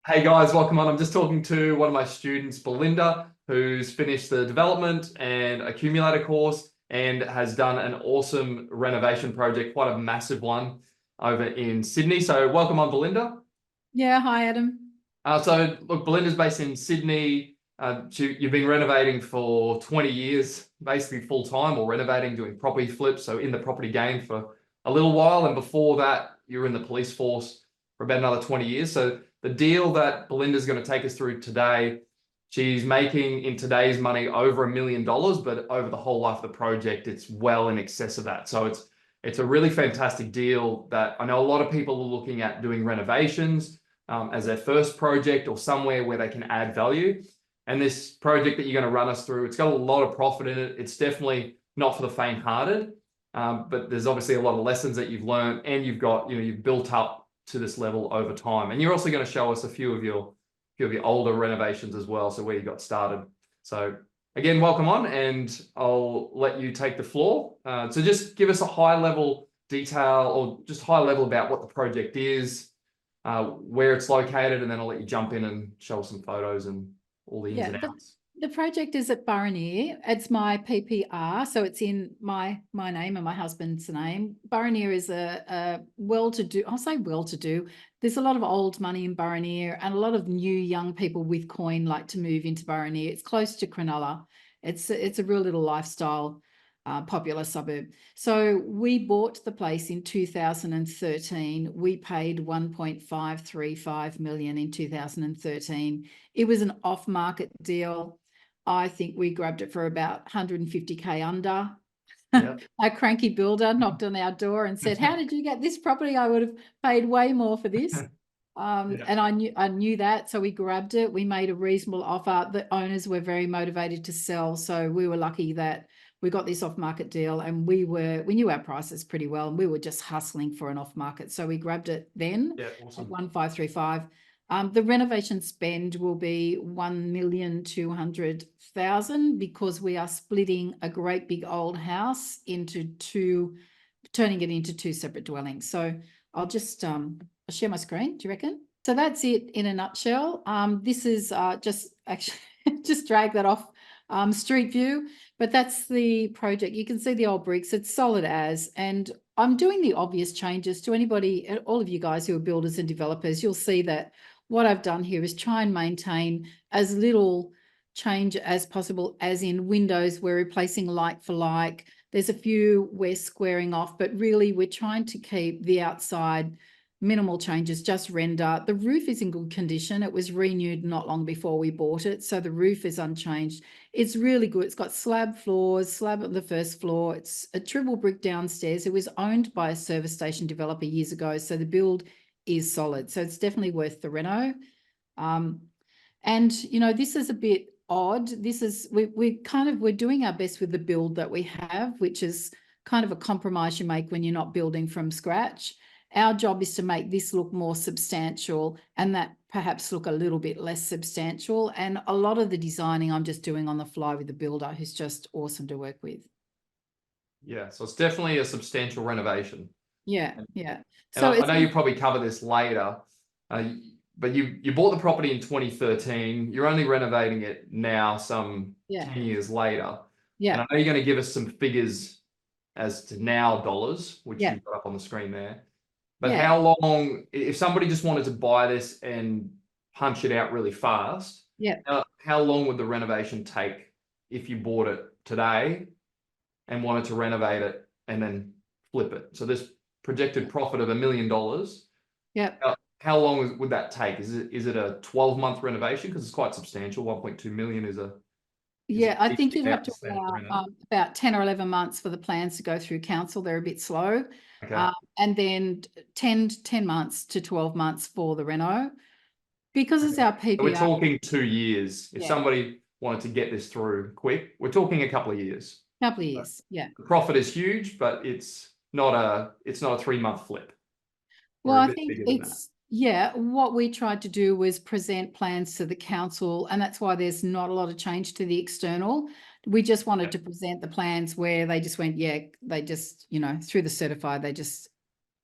Hey guys, welcome on. I'm just talking to one of my students, Belinda, who's finished the development and accumulator course and has done an awesome renovation project, quite a massive one over in Sydney. So welcome on, Belinda. Yeah, hi Adam. So look, Belinda's based in Sydney. You've been renovating for 20 years, basically full time, or renovating, doing property flips. So in the property game for a little while. And before that, you were in the police force for about another 20 years. So the deal that Belinda's going to take us through today, she's making in today's money over $1 million, but over the whole life of the project, it's well in excess of that. So it's a really fantastic deal that I know a lot of people are looking at doing renovations as their first project or somewhere where they can add value. And this project that you're going to run us through, it's got a lot of profit in it. It's definitely not for the faint-hearted, but there's obviously a lot of lessons that you've learned, and you've built up to this level over time. And you're also going to show us a few of your older renovations as well, so where you got started. So again, welcome on, and I'll let you take the floor. So just give us a high-level detail, or just high level about what the project is, where it's located, and then I'll let you jump in and show us some photos and all the ins and outs. The project is at Burraneer. It's my PPR, so it's in my name and my husband's name. Burraneer is a well-to-do, I'll say well-to-do. There's a lot of old money in Burraneer, and a lot of new young people with coin like to move into Burraneer. It's close to Cronulla. It's a real little lifestyle popular suburb. So we bought the place in 2013. We paid 1.535 million in 2013. It was an off-market deal. I think we grabbed it for about 150K under. Yep. A cranky builder knocked on our door and said, "How did you get this property? I would have paid way more for this." And I knew that, so we grabbed it. We made a reasonable offer. The owners were very motivated to sell, so we were lucky that we got this off-market deal, and we knew our prices pretty well, and we were just hustling for an off-market. So we grabbed it then at 1.535. The renovation spend will be 1,200,000 because we are splitting a great big old house into turning it into two separate dwellings. So I'll just I'll share my screen. Do you reckon? So that's it in a nutshell. This is just actually just drag that off street view, but that's the project. You can see the old bricks. It's solid as, and I'm doing the obvious changes to anybody, all of you guys who are builders and developers. You'll see that what I've done here is try and maintain as little change as possible, as in windows, we're replacing like for like. There's a few we're squaring off, but really we're trying to keep the outside minimal changes, just render. The roof is in good condition. It was renewed not long before we bought it, so the roof is unchanged. It's really good. It's got slab floors, slab at the first floor. It's a triple brick downstairs. It was owned by a service station developer years ago, so the build is solid. So it's definitely worth the reno. And this is a bit odd. This is we're doing our best with the build that we have, which is kind of a compromise you make when you're not building from scratch. Our job is to make this look more substantial and that perhaps look a little bit less substantial. And a lot of the designing I'm just doing on the fly with the builder, who's just awesome to work with. Yeah, so it's definitely a substantial renovation. Yeah, yeah. So I know you probably cover this later, but you bought the property in 2013. You're only renovating it now, some 10 years later. Yeah. And I know you're going to give us some figures as to now dollars, which you've got up on the screen there. But how long, if somebody just wanted to buy this and punch it out really fast, how long would the renovation take if you bought it today and wanted to renovate it and then flip it? So this projected profit of $1 million. Yeah. How long would that take? Is it a 12-month renovation? Because it's quite substantial. 1.2 million is a I think you'd have to allow about 10 or 11 months for the plans to go through council. They're a bit slow. Okay. And then 10 months to 12 months for the reno. Because it's our PPR. So we're talking 2 years. If somebody wanted to get this through quick, we're talking a couple of years. Couple of years, yeah. The profit is huge, but it's not a 3-month flip. Well, I think what we tried to do was present plans to the council, and that's why there's not a lot of change to the external. We just wanted to present the plans where they just went, they just, through the certified, they just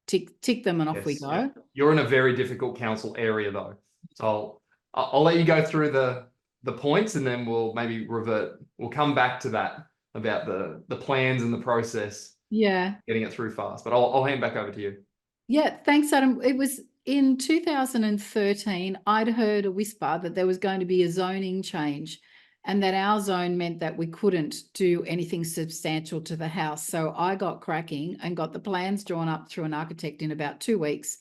tick them and off we go. Yeah. You're in a very difficult council area though. So I'll let you go through the points, and then we'll maybe revert. We'll come back to that about the plans and the process, Yeah. getting it through fast. But I'll hand back over to you. Yeah, thanks, Adam. It was in 2013, I'd heard a whisper that there was going to be a zoning change and that our zone meant that we couldn't do anything substantial to the house. So I got cracking and got the plans drawn up through an architect in about 2 weeks,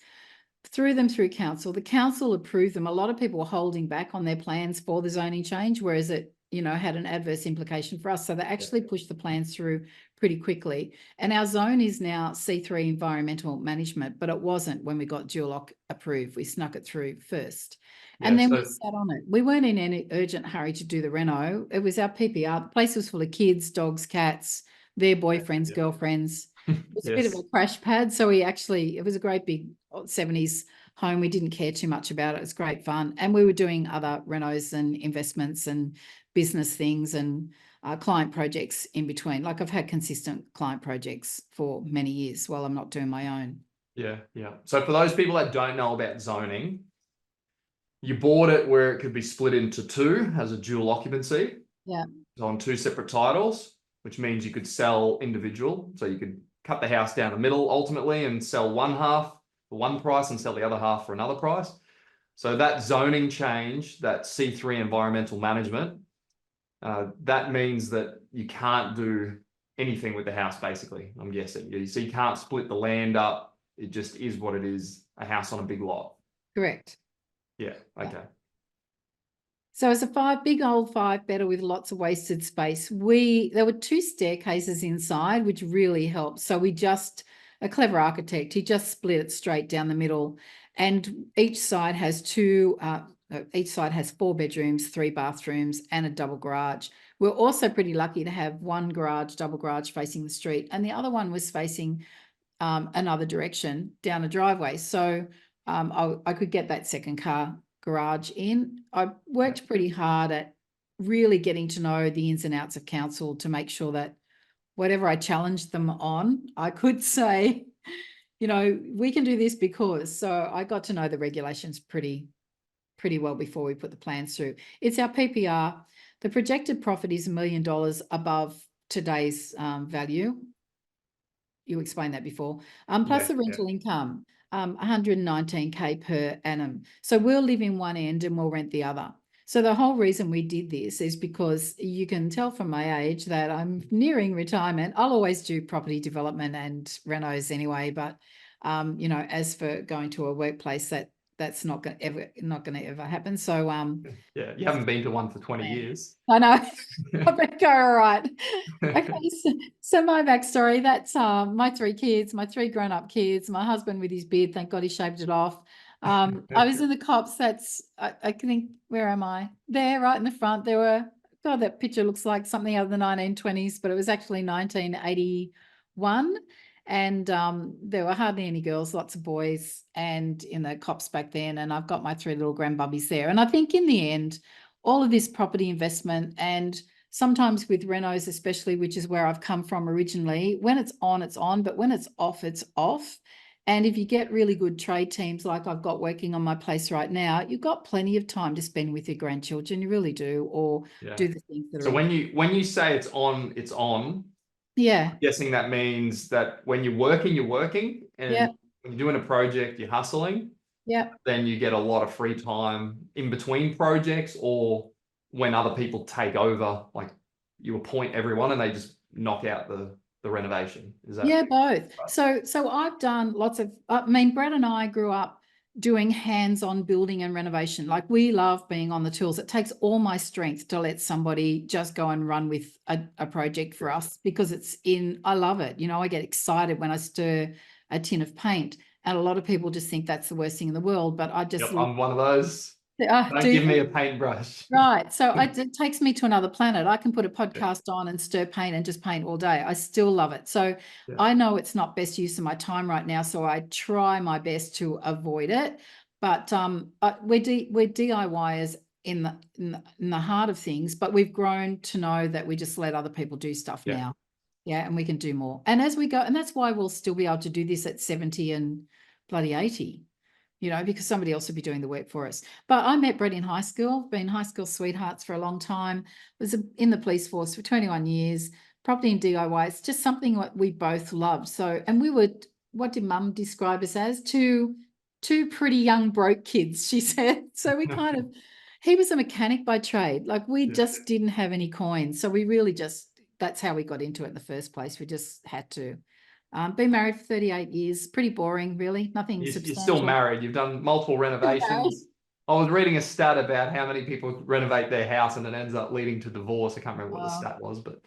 threw them through council. The council approved them. A lot of people were holding back on their plans for the zoning change, whereas it, had an adverse implication for us. So they actually pushed the plans through pretty quickly. And our zone is now C3 environmental management, but it wasn't when we got dual lock approved. We snuck it through first. And then we sat on it. We weren't in any urgent hurry to do the reno. It was our PPR. The place was full of kids, dogs, cats, their boyfriends, girlfriends. It was a bit of a crash pad. So it was a great big 70s home. We didn't care too much about it. It was great fun. And we were doing other renos and investments and business things and client projects in between. Like I've had consistent client projects for many years while I'm not doing my own. Yeah. So for those people that don't know about zoning, you bought it where it could be split into two as a dual occupancy. Yeah. On two separate titles, which means you could sell individual. So you could cut the house down the middle ultimately and sell one half for one price and sell the other half for another price. So that zoning change, that C3 environmental management, that means that you can't do anything with the house, basically, I'm guessing. So you can't split the land up. It just is what it is, a house on a big lot. Correct. Yeah, okay. So it's a big old 5-bedder with lots of wasted space. There were 2 staircases inside, which really helped. So a clever architect, he just split it straight down the middle, and each side has 4 bedrooms, 3 bathrooms, and a double garage. We're also pretty lucky to have one double garage facing the street, and the other one was facing another direction down a driveway. So I could get that second car garage in. I worked pretty hard at really getting to know the ins and outs of council to make sure that whatever I challenged them on, I could say, we can do this because. So I got to know the regulations pretty well before we put the plans through. It's our PPR. The projected profit is $1 million above today's value. You explained that before. Plus the rental income, 119K per annum. So we'll live in one end and we'll rent the other. So the whole reason we did this is because you can tell from my age that I'm nearing retirement. I'll always do property development and renos anyway, but as for going to a workplace, that's not going to ever happen. So you haven't been to one for 20 years. I know. I better go. All right. Okay. So my backstory, that's my 3 kids, my 3 grown-up kids, my husband with his beard, thank God he shaved it off. I was in the cops. I think, where am I? There, right in the front. God, that picture looks like something out of the 1920s, but it was actually 1981. And there were hardly any girls, lots of boys, and in the cops back then. And I've got my 3 little grandbubbies there. And I think in the end, all of this property investment, and sometimes with renos especially, which is where I've come from originally, when it's on, but when it's off, it's off. And if you get really good trade teams like I've got working on my place right now, you've got plenty of time to spend with your grandchildren. You really do, or do the things that are. So when you say it's on, it's on. Yeah. I'm guessing that means that when you're working, and when you're doing a project, you're hustling. Yeah. Then you get a lot of free time in between projects, or when other people take over, like you appoint everyone and they just knock out the renovation. Is that? Yeah, both. So I've done lots of, Brad and I grew up doing hands-on building and renovation. Like, we love being on the tools. It takes all my strength to let somebody just go and run with a project for us, because I love it. I get excited when I stir a tin of paint, and a lot of people just think that's the worst thing in the world, but I just I'm one of those. Don't give me a paintbrush. Right. So it takes me to another planet. I can put a podcast on and stir paint and just paint all day. I still love it. So I know it's not best use of my time right now, so I try my best to avoid it. But we're DIYers in the heart of things, but we've grown to know that we just let other people do stuff now. Yeah, and we can do more. And as we go, and that's why we'll still be able to do this at 70 and bloody 80. you know, because somebody else would be doing the work for us. But I met Brett in high school, been high school sweethearts for a long time, was in the police force for 21 years, property and DIY. It's just something that we both loved. So, and we were, what did mum describe us as? Two pretty young broke kids, she said. So we kind of, he was a mechanic by trade. Like we just didn't have any coins. So we really just, that's how we got into it in the first place. We just had to. Been married for 38 years. Pretty boring, really. Nothing You're substantial. still married. You've done multiple renovations. I was reading a stat about how many people renovate their house and it ends up leading to divorce. I can't remember what the stat was, but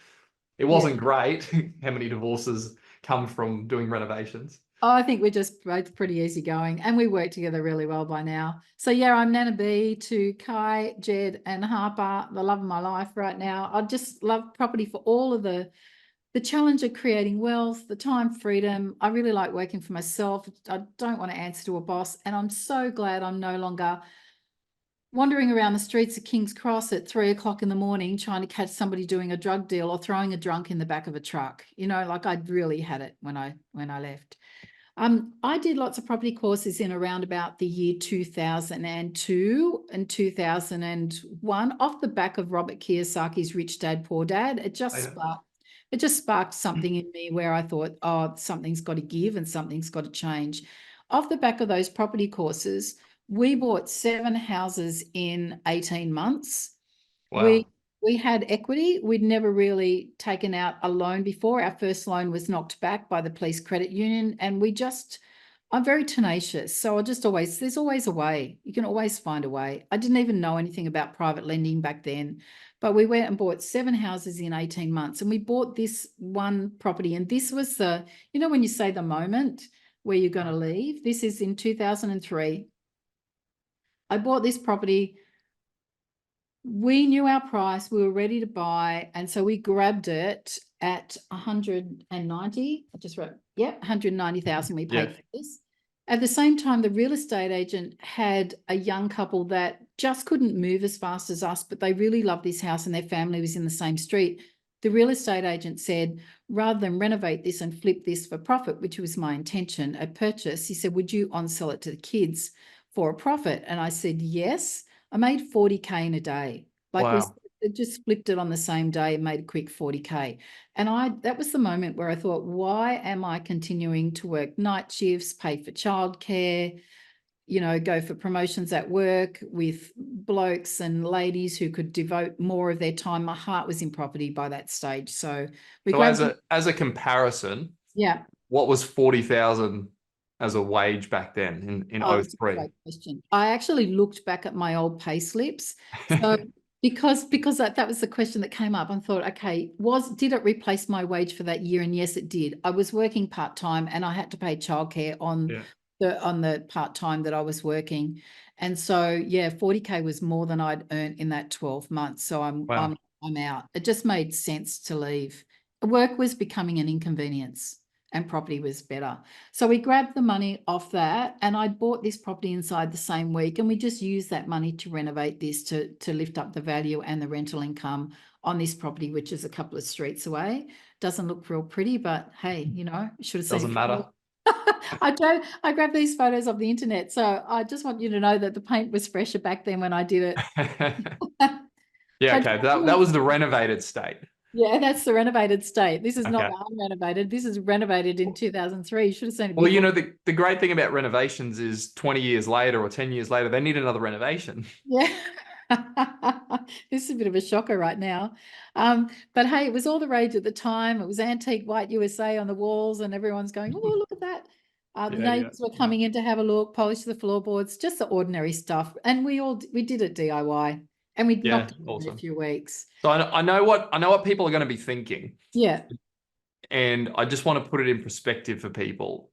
it wasn't great how many divorces come from doing renovations. Oh, I think we're just both pretty easygoing and we work together really well by now. So yeah, I'm Nana B to Kai, Jed and Harper, the love of my life right now. I just love property for all of the challenge of creating wealth, the time freedom. I really like working for myself. I don't want to answer to a boss. And I'm so glad I'm no longer wandering around the streets of King's Cross at 3 o'clock in the morning, trying to catch somebody doing a drug deal or throwing a drunk in the back of a truck. You know, like I'd really had it when I left. I did lots of property courses in around about the year 2002 and 2001 off the back of Robert Kiyosaki's Rich Dad, Poor Dad. It just sparked something in me where I thought, oh, something's got to give and something's got to change. Off the back of those property courses, we bought 7 houses in 18 months. Wow. We had equity. We'd never really taken out a loan before. Our first loan was knocked back by the police credit union. And I'm very tenacious. So there's always a way. You can always find a way. I didn't even know anything about private lending back then, but we went and bought 7 houses in 18 months. And we bought this one property. And this was when you say the moment where you're going to leave, this is in 2003. I bought this property. We knew our price, we were ready to buy, and so we grabbed it at 190. I just wrote, 190,000 we paid for this. At the same time, the real estate agent had a young couple that just couldn't move as fast as us, but they really loved this house and their family was in the same street. The real estate agent said, rather than renovate this and flip this for profit, which was my intention at purchase, he said, would you on-sell it to the kids for a profit? And I said, yes. I made 40K in a day. We just flipped it on the same day and made a quick 40K. And that was the moment where I thought, why am I continuing to work night shifts, pay for childcare, go for promotions at work with blokes and ladies who could devote more of their time. My heart was in property by that stage. So as a comparison, what was 40,000 as a wage back then in 03? Great question. I actually looked back at my old pay slips. So because that was the question that came up, I thought, okay, did it replace my wage for that year? And yes, it did. I was working part-time and I had to pay childcare on the part-time that I was working. And so 40K was more than I'd earned in that 12 months. So I'm out. It just made sense to leave. Work was becoming an inconvenience and property was better. So we grabbed the money off that and I bought this property inside the same week and we just used that money to renovate this to lift up the value and the rental income on this property, which is a couple of streets away. Doesn't look real pretty, but hey, you should have seen. Doesn't matter. I grabbed these photos off the internet. So I just want you to know that the paint was fresher back then when I did it. Okay. That was the renovated state. Yeah, that's the renovated state. This is not unrenovated. This is renovated in 2003. You should have seen it. Well, the great thing about renovations is 20 years later or 10 years later, they need another renovation. Yeah. This is a bit of a shocker right now. But hey, it was all the rage at the time. It was antique white USA on the walls and everyone's going, oh, look at that. The neighbors were coming in to have a look, polish the floorboards, just the ordinary stuff. And we did it DIY. And we knocked it in a few weeks. So I know what people are going to be thinking. Yeah. And I just want to put it in perspective for people,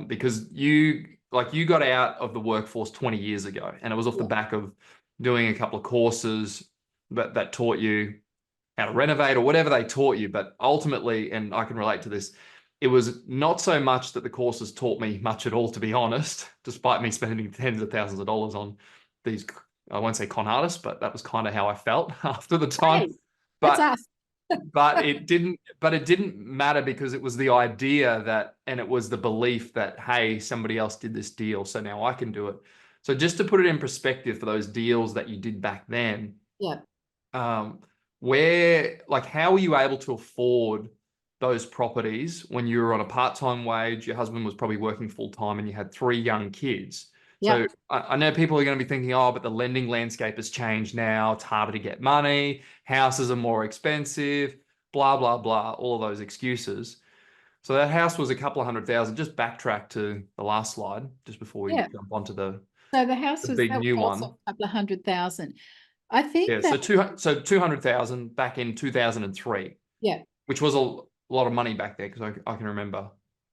because you got out of the workforce 20 years ago, and it was off the back of doing a couple of courses that taught you how to renovate or whatever they taught you. But ultimately, and I can relate to this, it was not so much that the courses taught me much at all, to be honest, despite me spending tens of thousands of dollars on these, I won't say con artists, but that was kind of how I felt after the time. Hey, that's us. but it didn't matter because it was the idea that, and it was the belief that, hey, somebody else did this deal, so now I can do it. So just to put it in perspective for those deals that you did back then, Yeah. like, how were you able to afford those properties when you were on a part-time wage, your husband was probably working full-time, and you had 3 young kids? Yeah. So I know people are going to be thinking, oh, but the lending landscape has changed now. It's harder to get money. Houses are more expensive, blah, blah, blah, all of those excuses. So that house was a couple of $100,000. Just backtrack to the last slide, just before we Yeah. jump onto the So the house was, big that new was also one. a couple of 100,000. I Yeah, think so that, 200,000 back in 2003, yeah, which was a lot of money back there, because I can remember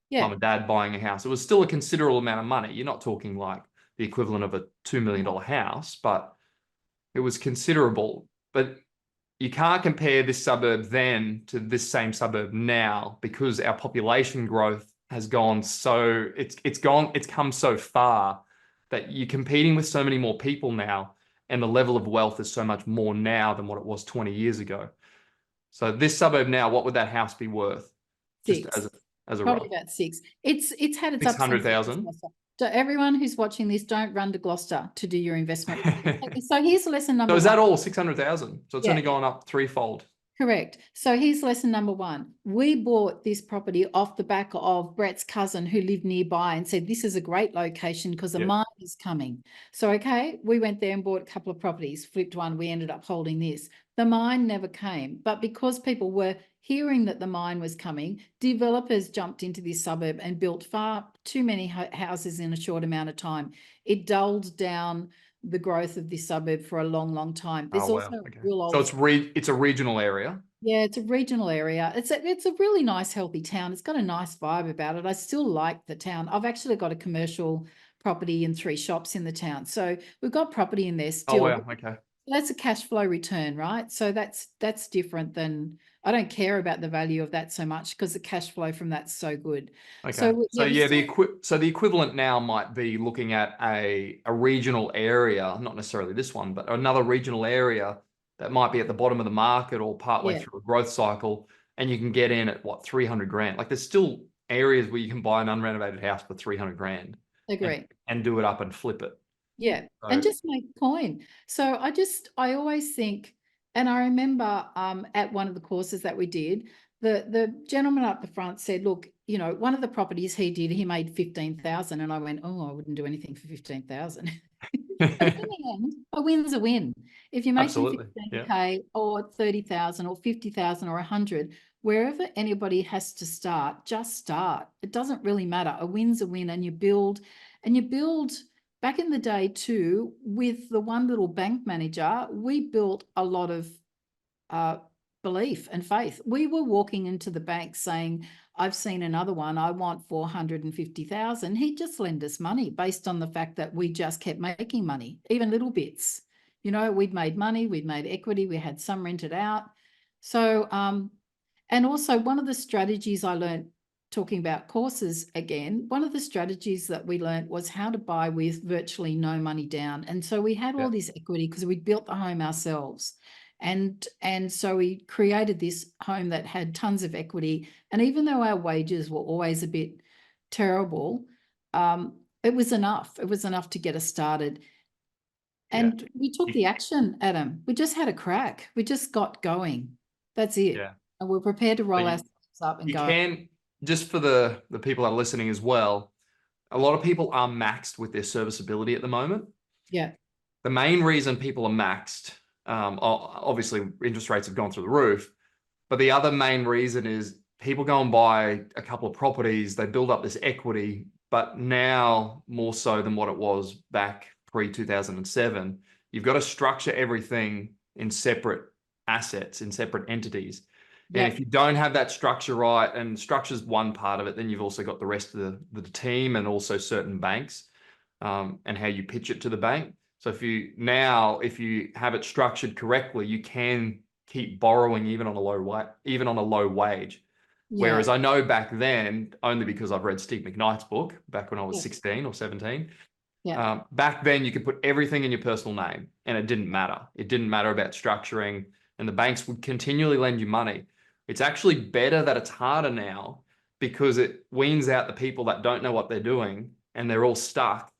yeah, mum and dad buying a house. It was still a considerable amount of money. You're not talking like the equivalent of a $2 million house, but it was considerable. But you can't compare this suburb then to this same suburb now, because our population growth has gone so, it's come so far that you're competing with so many more people now, and the level of wealth is so much more now than what it was 20 years ago. So this suburb now, what would that house be worth? Just 6. as a Probably rough about 6. It's had its ups and downs. 600,000. So everyone who's watching this, don't run to Gloucester to do your investment. So here's lesson So number is 1. that all 600,000? So it's Yeah. only gone up threefold. Correct. So here's lesson number 1. We bought this property off the back of Brett's cousin who lived nearby and said, this is a great location because a Yeah. mine is coming. So, okay, we went there and bought a couple of properties, flipped one, we ended up holding this. The mine never came, but because people were hearing that the mine was coming, developers jumped into this suburb and built far too many houses in a short amount of time. It dulled down the growth of this suburb for a long, long time. There's Oh, wow. also Okay. real So old, it's a regional area. yeah, it's a regional area. It's a really nice, healthy town. It's got a nice vibe about it. I still like the town. I've actually got a commercial property and 3 shops in the town. So we've got property in there Oh, still. wow. Okay. That's a cash flow return, right? So that's different than, I don't care about the value of that so much because the cash flow from that's so good. Okay. So So yeah, we yeah, still, the equivalent now might be looking at a regional area, not necessarily this one, but another regional area that might be at the bottom of the market or partway yeah, through a growth cycle, and you can get in at what, 300 grand. Like, there's still areas where you can buy an unrenovated house for 300 grand and agree. do it up and flip it. Yeah, and So just make coin. So I always think, and I remember at one of the courses that we did, the gentleman up the front said, look, you know, one of the properties he did, he made 15,000, and I went, oh, I wouldn't do anything for 15,000. But in the end, a win's a win. If you're making absolutely. Yeah. 15K or 30,000 or 50,000 or 100, wherever anybody has to start, just start. It doesn't really matter. A win's a win, and you build. Back in the day too, with the one little bank manager, we built a lot of belief and faith. We were walking into the bank saying, I've seen another one, I want 450,000. He'd just lend us money based on the fact that we just kept making money, even little bits. You know, we'd made money, we'd made equity, we had some rented out. So, and also one of the strategies I learned, talking about courses again, one of the strategies that we learned was how to buy with virtually no money down. And so we had all this equity because we built the home ourselves. And so we created this home that had tons of equity. And even though our wages were always a bit terrible, it was enough. It was enough to get us started. And we took the action, Adam. We just had a crack. We just got going. That's it. Yeah. And we're prepared to roll So our sleeves up and you go. can, just for the people that are listening as well, a lot of people are maxed with their serviceability at the moment. Yeah. The main reason people are maxed, obviously interest rates have gone through the roof, but the other main reason is people go and buy a couple of properties, they build up this equity, but now more so than what it was back pre-2007, you've got to structure everything in separate assets, in separate entities. And if you don't have that structure right, and structure's one part of it, then you've also got the rest of the team and also certain banks, and how you pitch it to the bank. So if you have it structured correctly, you can keep borrowing even on a low wage. Whereas I know back then, only because I've read Steve McKnight's book back when I was 16 or 17, back then you could put everything in your personal name and it didn't matter. It didn't matter about structuring. and the banks would continually lend you money. It's actually better that it's harder now because it weans out the people that don't know what they're doing and they're all stuck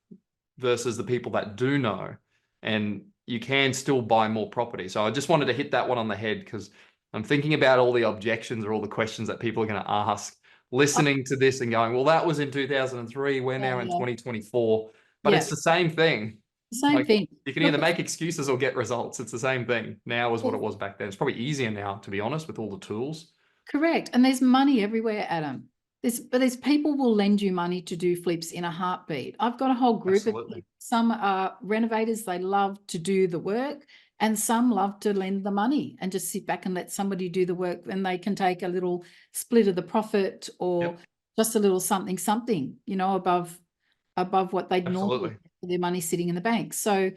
versus the people that do know. And you can still buy more property. So I just wanted to hit that one on the head because I'm thinking about all the objections or all the questions that people are going to ask, Oh, listening to this and going, well, that was in 2003. We're yeah, now in yeah, 2024. But yeah, it's the same thing. same Like thing. you can Look, either make excuses or get results. It's the same thing now as what it was back then. It's probably easier now, to be honest, with all the tools. correct. And there's money everywhere, Adam. There's people will lend you money to do flips in a heartbeat. I've got a whole group of Absolutely. people. Some are renovators, they love to do the work, and some love to lend the money and just sit back and let somebody do the work, and they can take a little split of the profit or Yep. just a little something, above what they'd normally Absolutely. get for their money sitting in the bank. So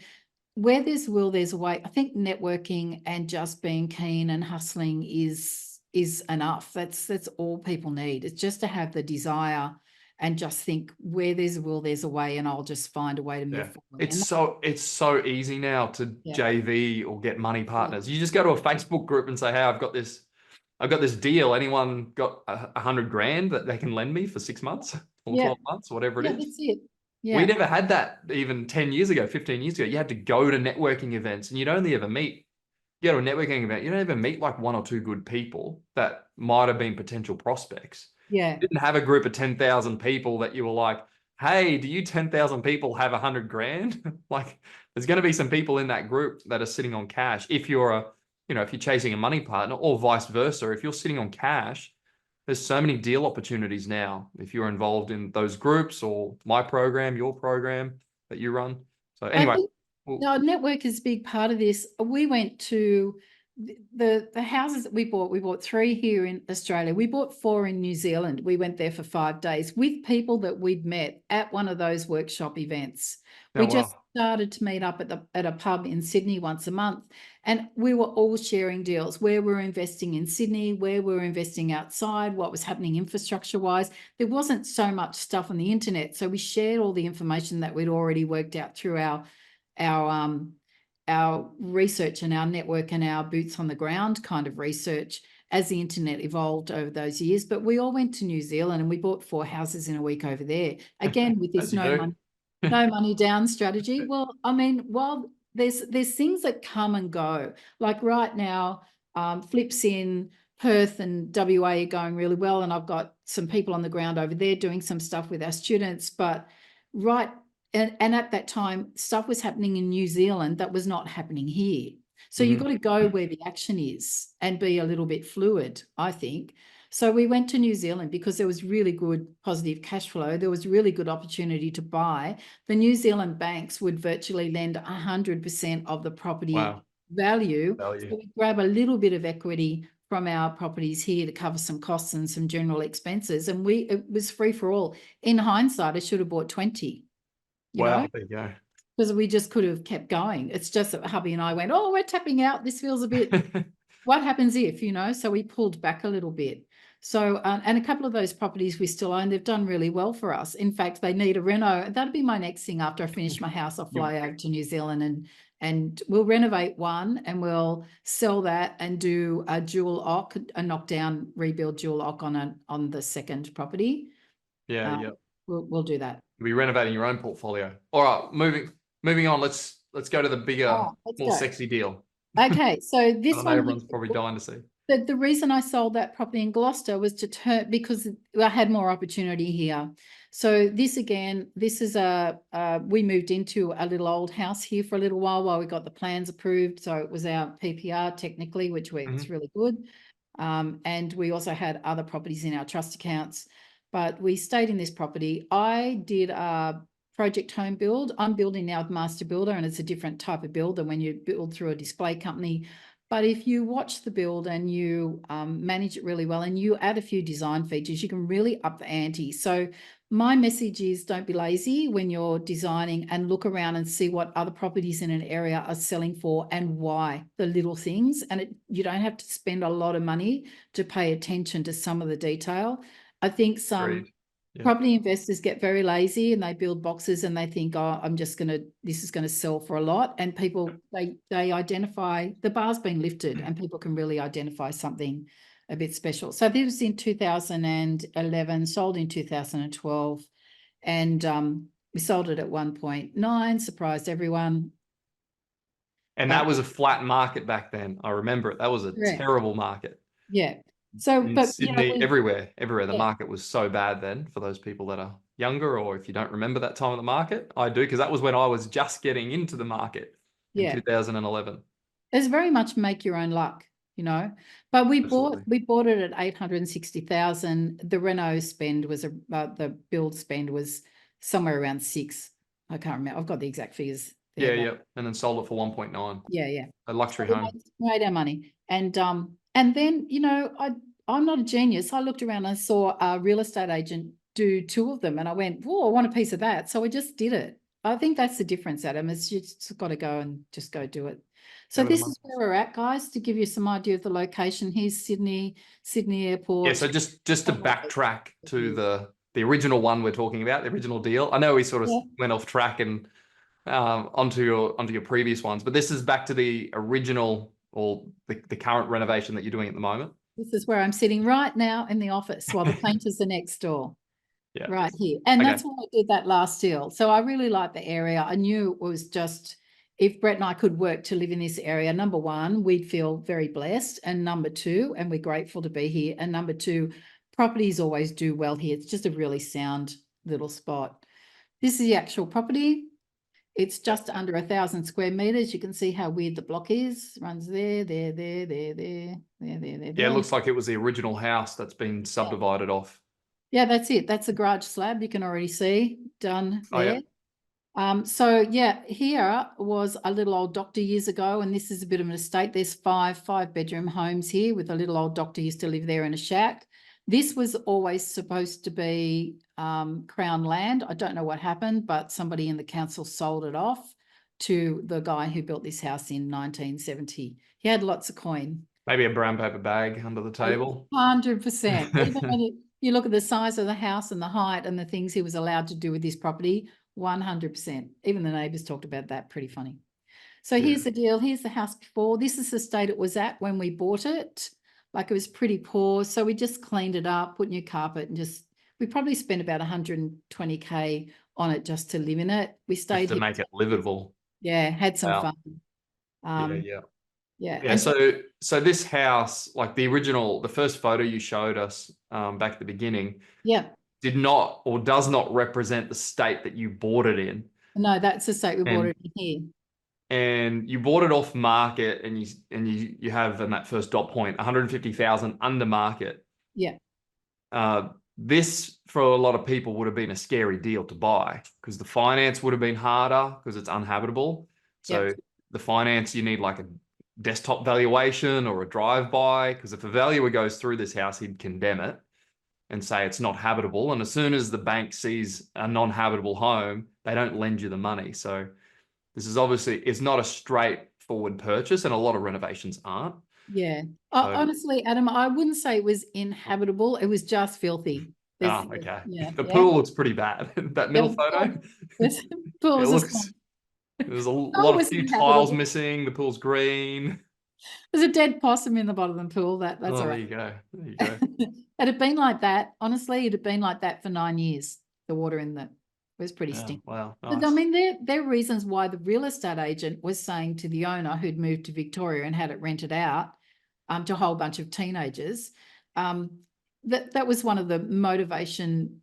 where there's will, there's a way. I think networking and just being keen and hustling is enough. That's all people need. It's just to have the desire and just think where there's a will, there's a way, and I'll just find a way to move Yeah. forward. It's And so easy now to yeah, JV or get money partners. You just go to a Facebook group and say, hey, I've got this deal. Anyone got 100 grand that they can lend me for 6 months or yeah, 12 months, whatever it yeah, is? that's it. We Yeah, never had that even 10 years ago, 15 years ago. You had to go to networking events and you'd only ever meet, you go to a networking event, you don't even meet like one or two good people that might have been potential prospects. yeah, You didn't have a group of 10,000 people that you were like, hey, do you 10,000 people have 100 grand? Like there's going to be some people in that group that are sitting on cash. If you're if you're chasing a money partner or vice versa, if you're sitting on cash, there's so many deal opportunities now if you're involved in those groups or my program, your program that you run. So I anyway, think well, no, network is a big part of this. We went to the houses that we bought. We bought 3 here in Australia. We bought 4 in New Zealand. We went there for 5 days with people that we'd met at one of those workshop events. oh We just wow, started to meet up at a pub in Sydney once a month, and we were all sharing deals where we're investing in Sydney, where we're investing outside, what was happening infrastructure wise. There wasn't so much stuff on the internet, so we shared all the information that we'd already worked out through our our research and our network and our boots on the ground kind of research as the internet evolved over those years. But we all went to New Zealand and we bought 4 houses in a week over there. Again, with this as you do. no money down strategy. Well, I mean, while there's things that come and go, like right now, flips in Perth and WA are going really well, and I've got some people on the ground over there doing some stuff with our students. But right, and at that time, stuff was happening in New Zealand that was not happening here. So you've got to go where the action is and be a little bit fluid, I think. So we went to New Zealand because there was really good positive cash flow. There was really good opportunity to buy. The New Zealand banks would virtually lend 100% of the property Wow, value. value. So we grab a little bit of equity from our properties here to cover some costs and some general expenses. And it was free for all. In hindsight, I should have bought 20, you know, Wow, there you go. because we just could have kept going. It's just that hubby and I went, oh, we're tapping out. This feels a bit, what happens if, so we pulled back a little bit. So, and a couple of those properties we still own, they've done really well for us. In fact, they need a reno. That'll be my next thing after I finish my house. I'll fly over to New Zealand and we'll renovate one and we'll sell that and do a dual oc, a knockdown rebuild dual oc on the second property. Yeah, Um, yeah. we'll do that. You'll be renovating your own portfolio. All right, moving on. Let's go to the bigger, Oh, let's more go. sexy deal. Okay, so I this know one everyone's probably here, dying to see. the reason I sold that property in Gloucester was to turn because I had more opportunity here. So this again, this is we moved into a little old house here for a little while we got the plans approved. So it was our PPR technically, which was really good. And we also had other properties in our trust accounts, but we stayed in this property. I did a project home build. I'm building now with Master Builder, and it's a different type of build than when you build through a display company. But if you watch the build and you manage it really well and you add a few design features, you can really up the ante. So my message is don't be lazy when you're designing and look around and see what other properties in an area are selling for and why, the little things. And you don't have to spend a lot of money to pay attention to some of the detail. I think some Agreed. Property investors get very lazy and they build boxes and they think, oh, this is gonna sell for a lot. And people, they identify, the bar's been lifted and people can really identify something a bit special. So this was in 2011, sold in 2012, and we sold it at 1.9, surprised everyone. And that was a flat market back then. I remember it. That was a terrible market. Yeah. So, in but Sydney, everywhere. The Yeah. market was so bad then, for those people that are younger, or if you don't remember that time of the market. I do, because that was when I was just getting into the market in 2011. It's very much make your own luck, But we Absolutely. bought it at 860,000. The Reno spend was the build spend was somewhere around 6. I can't remember. I've got the exact figures there. Yeah. And then sold it for 1.9. Yeah. A luxury So home. we made our money. And then, I'm not a genius. I looked around and I saw a real estate agent do 2 of them and I went, whoa, I want a piece of that. So I just did it. I think that's the difference, Adam. It's just got to go and just go do it. So this is where we're at, guys, to give you some idea of the location. Here's Sydney Airport. Yeah, so just to backtrack to the original one we're talking about, the original deal. I know we sort of went off track and onto your previous ones, but this is back to the original, or the current renovation that you're doing at the moment. This is where I'm sitting right now in the office while the painters are next door. Yeah. Right here. And that's why I did that last deal. So I really like the area. I knew it was just, if Brett and I could work to live in this area, number one, we'd feel very blessed. And number two, and we're grateful to be here. And number two, properties always do well here. It's just a really sound little spot. This is the actual property. It's just under 1,000 square meters. You can see how weird the block is. Runs there. Yeah, it looks like it was the original house that's been subdivided off. Yeah, that's it. That's a garage slab. You can already see done there. Oh, So yeah, here was a little old doctor years ago, and this is a bit of an estate. There's five bedroom homes here with a little old doctor used to live there in a shack. This was always supposed to be Crown land. I don't know what happened, but somebody in the council sold it off to the guy who built this house in 1970. He had lots of coin. Maybe a brown paper bag under the table. 100%. Even when you look at the size of the house and the height and the things he was allowed to do with this property, 100%. Even the neighbours talked about that. Pretty funny. So here's the deal. Here's the house before. This is the state it was at when we bought it. Like, it was pretty poor. So we just cleaned it up, put new carpet, and we probably spent about 120K on it just to live in it. We stayed just to make it livable. Yeah, had some fun. Yeah. So this house, like the first photo you showed us back at the beginning, did not or does not represent the state that you bought it in. No, that's the state we bought it in here. And you bought it off market, and you have in that first dot point 150,000 under market. Yeah. This for a lot of people would have been a scary deal to buy, because the finance would have been harder because it's uninhabitable. So the finance, you need like a desktop valuation or a drive-by, because if a valuer goes through this house, he'd condemn it and say it's not habitable. And as soon as the bank sees a non-habitable home, they don't lend you the money. So this is obviously, it's not a straightforward purchase, and a lot of renovations aren't. Yeah. Honestly, Adam, I wouldn't say it was inhabitable. It was just filthy. Okay. The pool looks pretty bad. That middle photo. There's a few tiles missing. The pool's green. There's a dead possum in the bottom of the pool. That's all right. There you go. It had been like that. Honestly, it had been like that for 9 years. The water in it was pretty stinky. Wow. Nice. But I mean, there are reasons why the real estate agent was saying to the owner who'd moved to Victoria and had it rented out to a whole bunch of teenagers, that was one of the motivation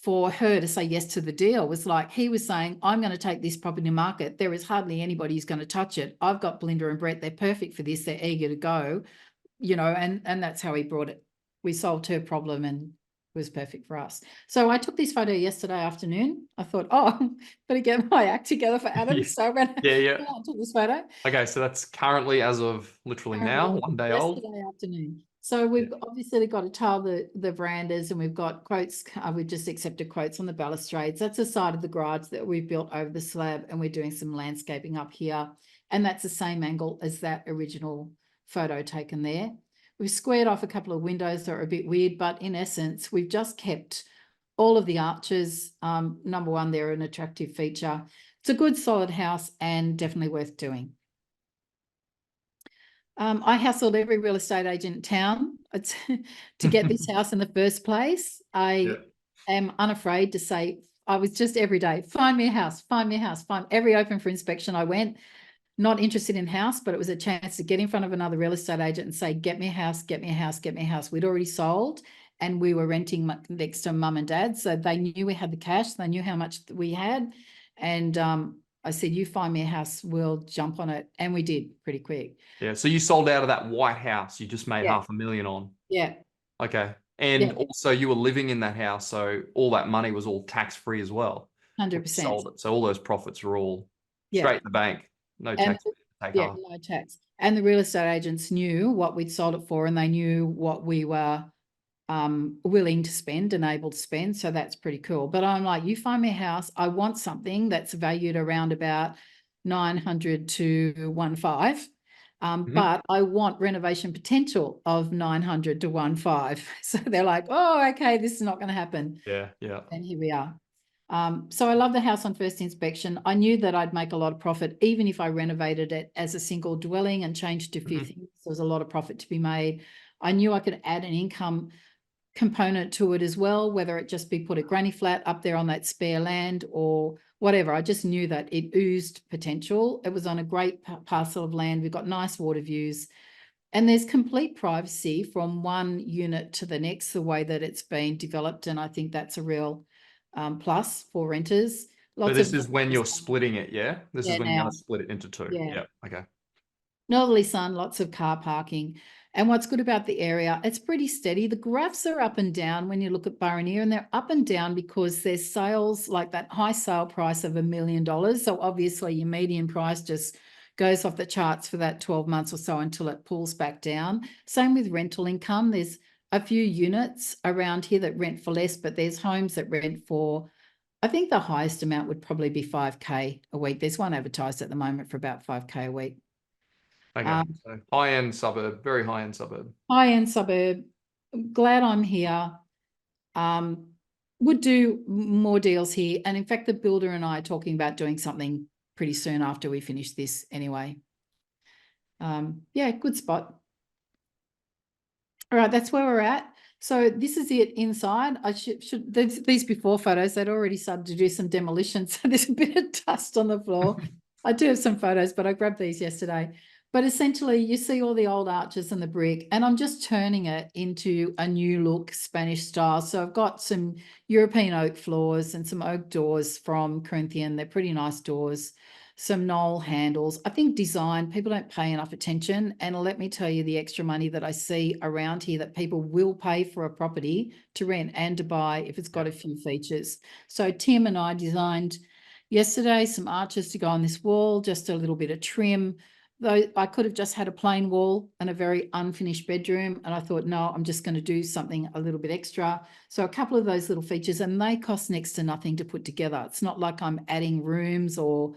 for her to say yes to the deal. Was like, he was saying, I'm going to take this property to market. There is hardly anybody who's going to touch it. I've got Belinda and Brett. They're perfect for this. They're eager to go, and that's how he brought it. We solved her problem and it was perfect for us. So I took this photo yesterday afternoon. I thought, better get my act together for Adam. So I went and took this photo. Okay, so that's currently, as of literally now, one day old. Yesterday afternoon. So we've obviously got to tile the verandas, and we've got quotes. We've just accepted quotes on the balustrades. That's the side of the garage that we've built over the slab, and we're doing some landscaping up here. And that's the same angle as that original photo taken there. We've squared off a couple of windows that are a bit weird, but in essence, we've just kept all of the arches. Number one, they're an attractive feature. It's a good solid house and definitely worth doing. I hassled every real estate agent in town to get this house in the first place. I am unafraid to say, I was just every day, find me a house, find me a house, find every open for inspection I went. Not interested in house, but it was a chance to get in front of another real estate agent and say, get me a house, get me a house, get me a house. We'd already sold and we were renting next to mum and dad. So they knew we had the cash. They knew how much we had. And I said, you find me a house, we'll jump on it. And we did pretty quick. Yeah. So you sold out of that white house you just made $500,000 on. Yeah. Okay. And also you were living in that house. So all that money was all tax-free as well. 100%. Sold it. So all those profits were all straight in the bank. No tax. No tax. And the real estate agents knew what we'd sold it for and they knew what we were willing to spend and able to spend. So that's pretty cool. But I'm like, you find me a house, I want something that's valued around about 900 to 1.5. But I want renovation potential of 900 to 1.5. So they're like, oh, okay, this is not going to happen. Yeah. And here we are. So I love the house on first inspection. I knew that I'd make a lot of profit, even if I renovated it as a single dwelling and changed a few things. There was a lot of profit to be made. I knew I could add an income component to it as well, whether it just be put a granny flat up there on that spare land or whatever. I just knew that it oozed potential. It was on a great parcel of land. We've got nice water views. And there's complete privacy from one unit to the next, the way that it's been developed. And I think that's a real plus for renters. So this is when you're splitting it, yeah? This is when you're going to split it into two. Yeah. Okay. Northerly sun, lots of car parking. And what's good about the area, it's pretty steady. The graphs are up and down when you look at Burraneer, and they're up and down because there's sales, like that high sale price of $1 million. So obviously your median price just goes off the charts for that 12 months or so until it pulls back down. Same with rental income. There's a few units around here that rent for less, but there's homes that rent for, I think the highest amount would probably be $5,000 a week. There's one advertised at the moment for about $5,000 a week. Okay. So high-end suburb, very high-end suburb. High-end suburb. Glad I'm here. Would do more deals here. And in fact, the builder and I are talking about doing something pretty soon after we finish this anyway. Yeah, good spot. All right, that's where we're at. So this is it inside. I should these before photos, they'd already started to do some demolition. So there's a bit of dust on the floor. I do have some photos, but I grabbed these yesterday. But essentially you see all the old arches and the brick, and I'm just turning it into a new look Spanish style. So I've got some European oak floors and some oak doors from Corinthian. They're pretty nice doors. Some knoll handles. I think design, people don't pay enough attention. And let me tell you, the extra money that I see around here that people will pay for a property to rent and to buy if it's got a few features. So Tim and I designed yesterday some arches to go on this wall, just a little bit of trim. Though I could have just had a plain wall and a very unfinished bedroom. And I thought, no, I'm just going to do something a little bit extra. So a couple of those little features, and they cost next to nothing to put together. It's not like I'm adding rooms or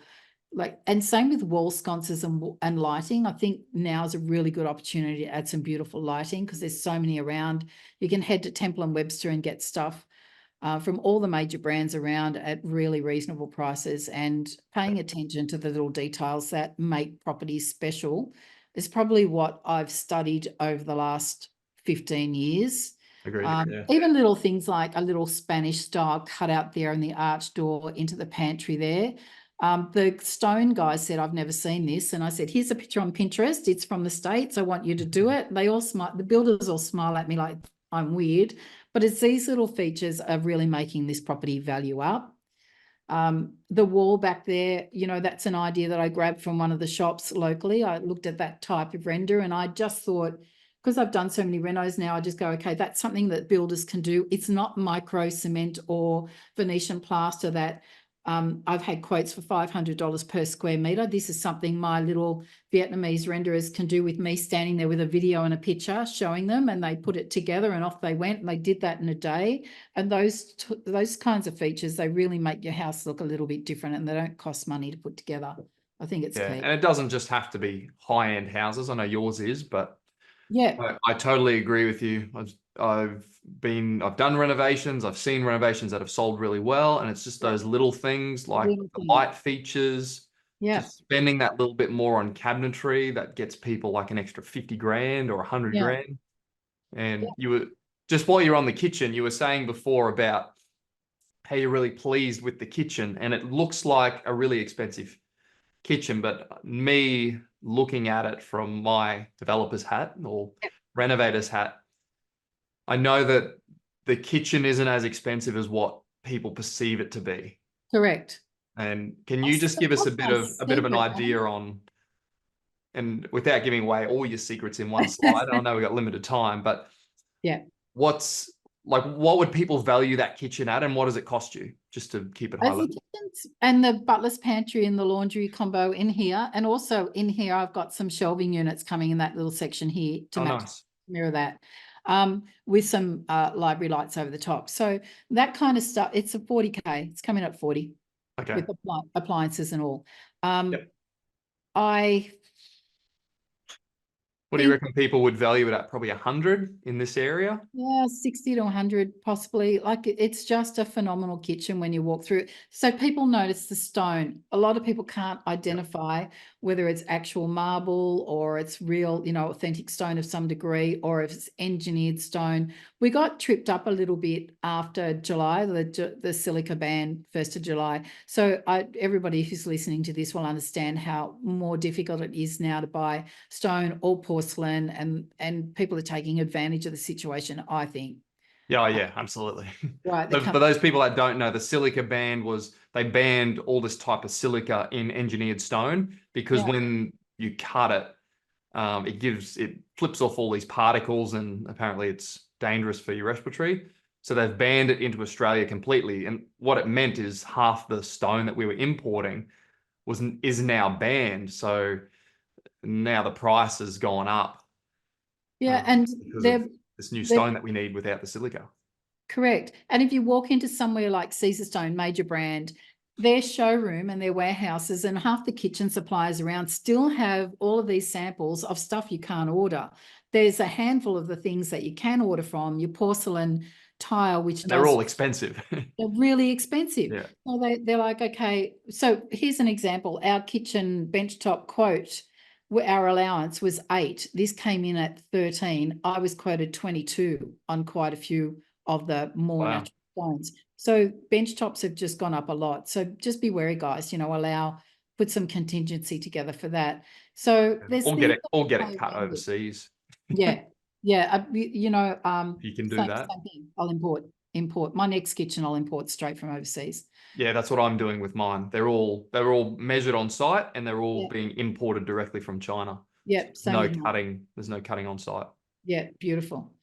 and same with wall sconces and lighting. I think now is a really good opportunity to add some beautiful lighting because there's so many around. You can head to Temple and Webster and get stuff from all the major brands around at really reasonable prices, and paying attention to the little details that make properties special is probably what I've studied over the last 15 years. Agreed. Even little things like a little Spanish style cut out there in the arch door into the pantry there. The stone guy said, I've never seen this. And I said, here's a picture on Pinterest. It's from the States. I want you to do it. They all smile. The builders all smile at me like I'm weird, but it's these little features are really making this property value up. The wall back there, you know, that's an idea that I grabbed from one of the shops locally. I looked at that type of render and I just thought, because I've done so many renos now, I just go, okay, that's something that builders can do. It's not micro cement or Venetian plaster that I've had quotes for $500 per square meter. This is something my little Vietnamese renderers can do with me standing there with a video and a picture showing them, and they put it together and off they went, and they did that in a day. And those kinds of features, they really make your house look a little bit different, and they don't cost money to put together. I think it's key. And it doesn't just have to be high-end houses. I know yours is, but yeah, I totally agree with you. I was I've done renovations. I've seen renovations that have sold really well. And it's just Yeah. those little things like Little the things. light features, Yeah. just spending that little bit more on cabinetry that gets people like an extra 50 grand or 100 Yeah. grand. And you were just while you're on the kitchen, you were saying before about how you're really pleased with the kitchen, and it looks like a really expensive kitchen, but me looking at it from my developer's hat or renovator's hat, I know that the kitchen isn't as expensive as what people perceive it to be. Correct. And can you just give us That's my a bit of an secret, idea man. on, and without giving away all your secrets in one slide, I know we got limited time, but Yeah. what's like, what would people value that kitchen at, and what does it cost you, just to keep it high As the level? kitchens and the butler's pantry and the laundry combo in here, and also in here, I've got some shelving units coming in that little section here to Oh, match, nice. mirror that, with some library lights over the top. So that kind of stuff, it's a 40K. It's coming up 40 Okay. with appliances and all. Yep. I What do you think, reckon people would value it at? Probably 100 in this area? yeah, 60 to 100 possibly. Like it's just a phenomenal kitchen when you walk through it. So people notice the stone. A lot of people can't identify whether it's actual marble or it's real, authentic stone of some degree, or if it's engineered stone. We got tripped up a little bit after July, the silica ban, 1st of July. So everybody who's listening to this will understand how more difficult it is now to buy stone or porcelain, and people are taking advantage of the situation, I think. Yeah, yeah, absolutely. Right. So for those people that don't know, the silica ban was they banned all this type of silica in engineered stone because Yeah. when you cut it, it flips off all these particles, and apparently it's dangerous for your respiratory. So they've banned it into Australia completely. And what it meant is half the stone that we were importing is now banned. So now the price has gone up Yeah, and because of they're this new they're stone that we need without the silica. correct. And if you walk into somewhere like Caesarstone, major brand, their showroom and their warehouses and half the kitchen suppliers around still have all of these samples of stuff you can't order. There's a handful of the things that you can order from, your porcelain tile, which And they're all does, expensive. they're really expensive. Yeah. So they're like, okay, so here's an example. Our kitchen benchtop quote, our allowance was 8. This came in at 13. I was quoted 22 on quite a few of the more Wow. natural stones. So bench tops have just gone up a lot. So just be wary, guys, put some contingency together for that. So there's Or things get that it play cut around with. overseas. Yeah. Yeah. If you can do that. Same thing. I'll import my next kitchen. I'll import straight from overseas. Yeah, that's what I'm doing with mine. They're all measured on site, and they're all Yeah. being imported directly from China. Yeah. Same No with mine. cutting. There's no cutting on site. Yeah. Beautiful.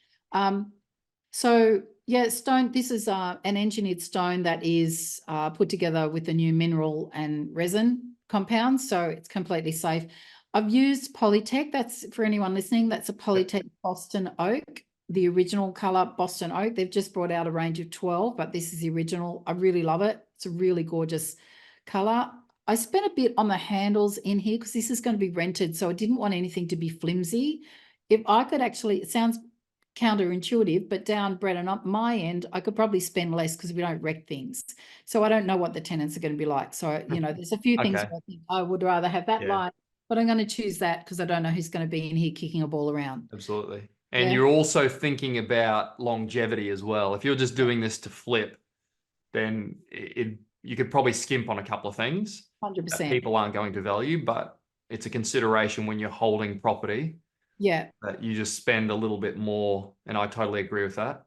So yeah, stone, this is an engineered stone that is put together with the new mineral and resin compounds. So it's completely safe. I've used Polytech. That's for anyone listening. That's a Polytech Boston Oak, the original color Boston Oak. They've just brought out a range of 12, but this is the original. I really love it. It's a really gorgeous color. I spent a bit on the handles in here because this is going to be rented. So I didn't want anything to be flimsy. If I could actually, it sounds counterintuitive, but down Brett and up my end, I could probably spend less because we don't wreck things. So I don't know what the tenants are going to be like. So, there's a few things Okay. where I think I would rather have that Yeah, light, but I'm going to choose that because I don't know who's going to be in here kicking a ball around. absolutely. And Yeah. you're also thinking about longevity as well. If you're just doing this to flip, then you could probably skimp on a couple of things that 100%. people aren't going to value, but it's a consideration when you're holding property Yeah. that you just spend a little bit more. And I totally agree with that.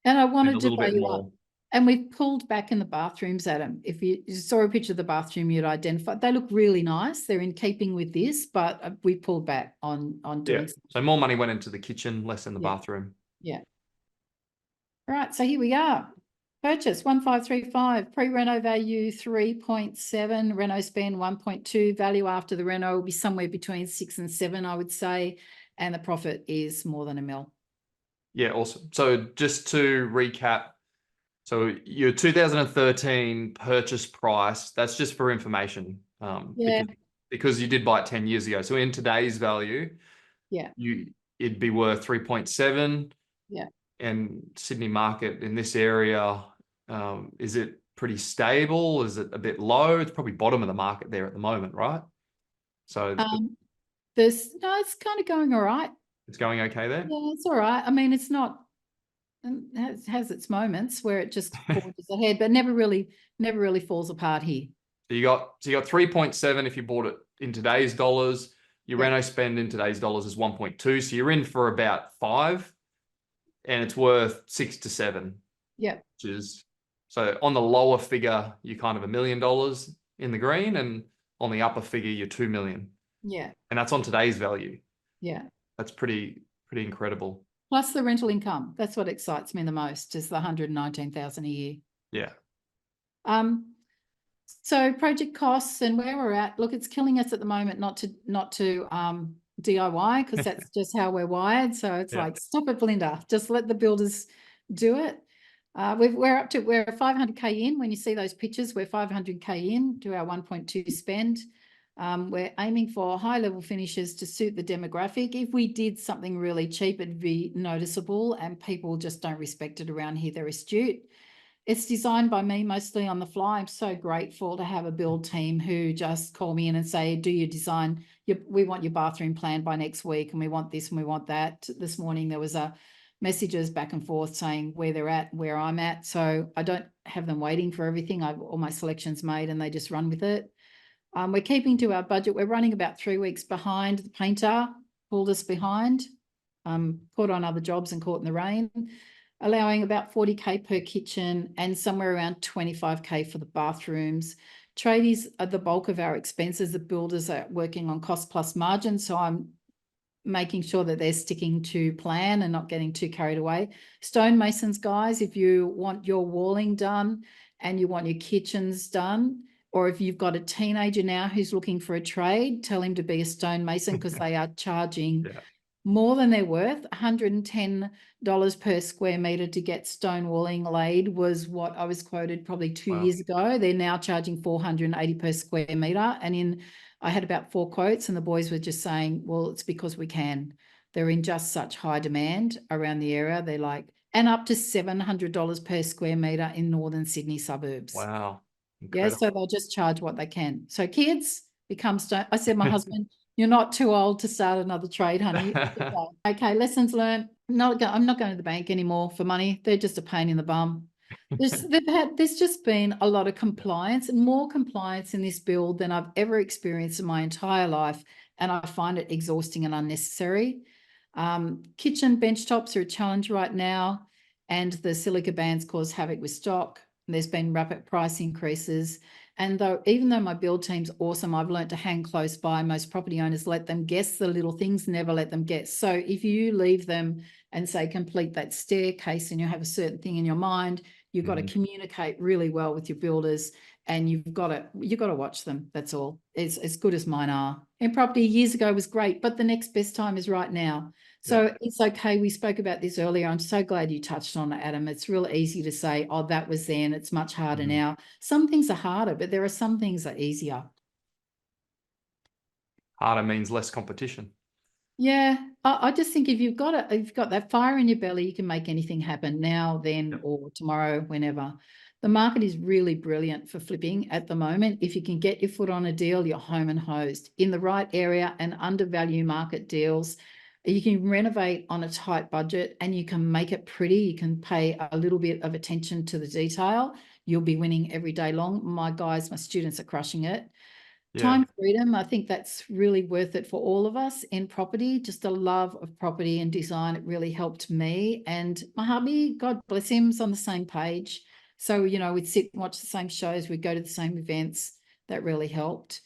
And I Spend wanted a to little bit value up. more. And we've pulled back in the bathrooms, Adam. If you saw a picture of the bathroom, you'd identify. They look really nice. They're in keeping with this, but we pulled back on doing. Yeah. So more money went into the kitchen, less in the bathroom. Yeah. All right. So here we are. Purchase 1535, pre-reno value 3.7, reno spend 1.2, value after the reno will be somewhere between 6 and 7, I would say, and the profit is more than $1 million. Yeah, awesome. So just to recap, so your 2013 purchase price, that's just for information. Yeah. Because you did buy it 10 years ago. So in today's value, Yeah. it'd be worth 3.7. Yeah. and Sydney market in this area, is it pretty stable? Is it a bit low? It's probably bottom of the market there at the moment, right? So It's kind of going all right. it's going okay there. Yeah, it's all right. I mean, it's not, has its moments where it just forges ahead, but never really falls apart here. So you got 3.7 if you bought it in today's dollars. Your Yep. reno spend in today's dollars is 1.2. So you're in for about 5, and it's worth 6 to 7. Yep. Which is, so on the lower figure, you're kind of $1 million in the green, and on the upper figure, you're 2 million. Yeah. And that's on today's value. Yeah. That's pretty incredible. Plus the rental income. That's what excites me the most, is the 119,000 a year. Yeah. So project costs and where we're at, look, it's killing us at the moment not to DIY, because that's just how we're wired. So it's like, stop it, Belinda, just let the builders do it. We're 500K in. When you see those pictures, we're 500K in to our 1.2 spend. We're aiming for high level finishes to suit the demographic. If we did something really cheap, it'd be noticeable, and people just don't respect it around here. They're astute. It's designed by me mostly on the fly. I'm so grateful to have a build team who just call me in and say, do your design. We want your bathroom planned by next week, and we want this and we want that. This morning there was a messages back and forth saying where they're at, where I'm at. So I don't have them waiting for everything. I've all my selections made and they just run with it. We're keeping to our budget. We're running about 3 weeks behind. The painter pulled us behind, caught on other jobs and caught in the rain, allowing about 40K per kitchen and somewhere around 25K for the bathrooms. Tradies are the bulk of our expenses. The builders are working on cost plus margin. So I'm making sure that they're sticking to plan and not getting too carried away. Stonemasons, guys, if you want your walling done and you want your kitchens done, or if you've got a teenager now who's looking for a trade, tell him to be a stonemason, because they are charging more than they're worth. $110 per square meter to get stone walling laid was what I was quoted probably 2 years ago. They're now charging $480 per square meter. And I had about 4 quotes, and the boys were just saying, well, it's because we can. They're in just such high demand around the area. They're like, and up to $700 per square meter in northern Sydney suburbs. Wow. Incredible. Yeah, so they'll just charge what they can. So kids become stone. I said, my husband, you're not too old to start another trade, honey. Okay, lessons learned. I'm not going to the bank anymore for money. They're just a pain in the bum. There's just been a lot of compliance, and more compliance in this build than I've ever experienced in my entire life, and I find it exhausting and unnecessary. Kitchen bench tops are a challenge right now, and the silica bans cause havoc with stock. There's been rapid price increases. And even though my build team's awesome, I've learned to hang close by. Most property owners let them guess the little things, never let them guess. So if you leave them and say, complete that staircase, and you have a certain thing in your mind, you've got to communicate really well with your builders, and you've got to watch them. That's all. It's as good as mine are. And property years ago was great, but the next best time is right now. So it's okay. We spoke about this earlier. I'm so glad you touched on it, Adam. It's real easy to say, oh, that was then. It's much harder now. Some things are harder, but there are some things that are easier. Harder means less competition. Yeah, I just think if you've got that fire in your belly, you can make anything happen now, then, or tomorrow, whenever. The market is really brilliant for flipping at the moment. If you can get your foot on a deal, you're home and hosed. In the right area and undervalue market deals, you can renovate on a tight budget and you can make it pretty. You can pay a little bit of attention to the detail. You'll be winning every day long. My students are crushing it. Time freedom, I think that's really worth it for all of us in property. Just a love of property and design. It really helped me. And my hubby, God bless him, is on the same page. So, we'd sit and watch the same shows. We'd go to the same events. That really helped.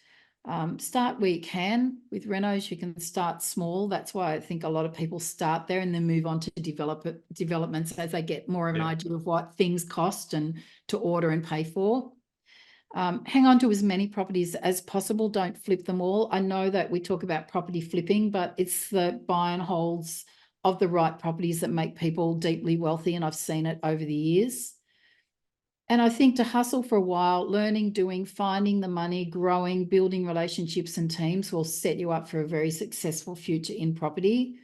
Start where you can. With renos, you can start small. That's why I think a lot of people start there and then move on to developments as they get more of an idea of what things cost and to order and pay for. Hang on to as many properties as possible. Don't flip them all. I know that we talk about property flipping, but it's the buy and holds of the right properties that make people deeply wealthy, and I've seen it over the years. And I think to hustle for a while, learning, doing, finding the money, growing, building relationships and teams will set you up for a very successful future in property.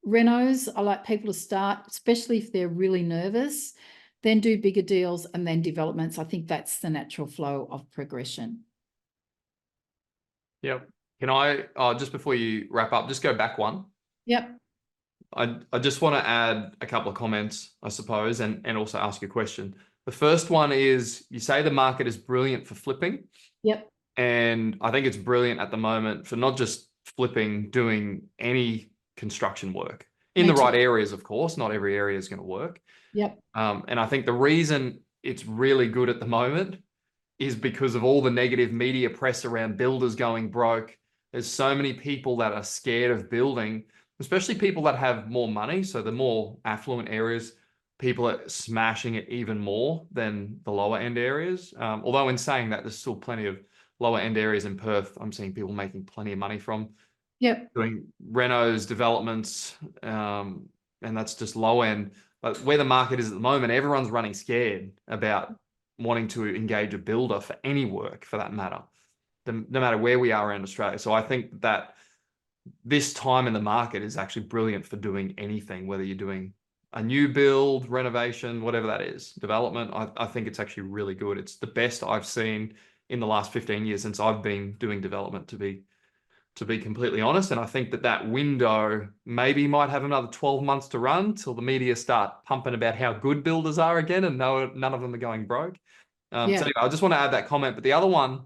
Renos, I like people to start, especially if they're really nervous, then do bigger deals and then developments. I think that's the natural flow of progression. Yep. Can I, just before you wrap up, just go back one? Yep. I just want to add a couple of comments, I suppose, and also ask you a question. The first one is, you say the market is brilliant for flipping. Yep. And I think it's brilliant at the moment for not just flipping, doing any construction work in Me the right too. areas, of course. Not every area is going to work. Yep. And I think the reason it's really good at the moment is because of all the negative media press around builders going broke. There's so many people that are scared of building, especially people that have more money. So the more affluent areas, people are smashing it even more than the lower end areas. Although in saying that, there's still plenty of lower end areas in Perth I'm seeing people making plenty of money from. Yep. Doing renos, developments, and that's just low end. But where the market is at the moment, everyone's running scared about wanting to engage a builder for any work, for that matter, no matter where we are around Australia. So I think that this time in the market is actually brilliant for doing anything, whether you're doing a new build, renovation, whatever that is, development. I think it's actually really good. It's the best I've seen in the last 15 years since I've been doing development, to be completely honest. And I think that window maybe might have another 12 months to run till the media start pumping about how good builders are again, and no, none of them are going broke. So Yeah. anyway, I just want to add that comment. But the other one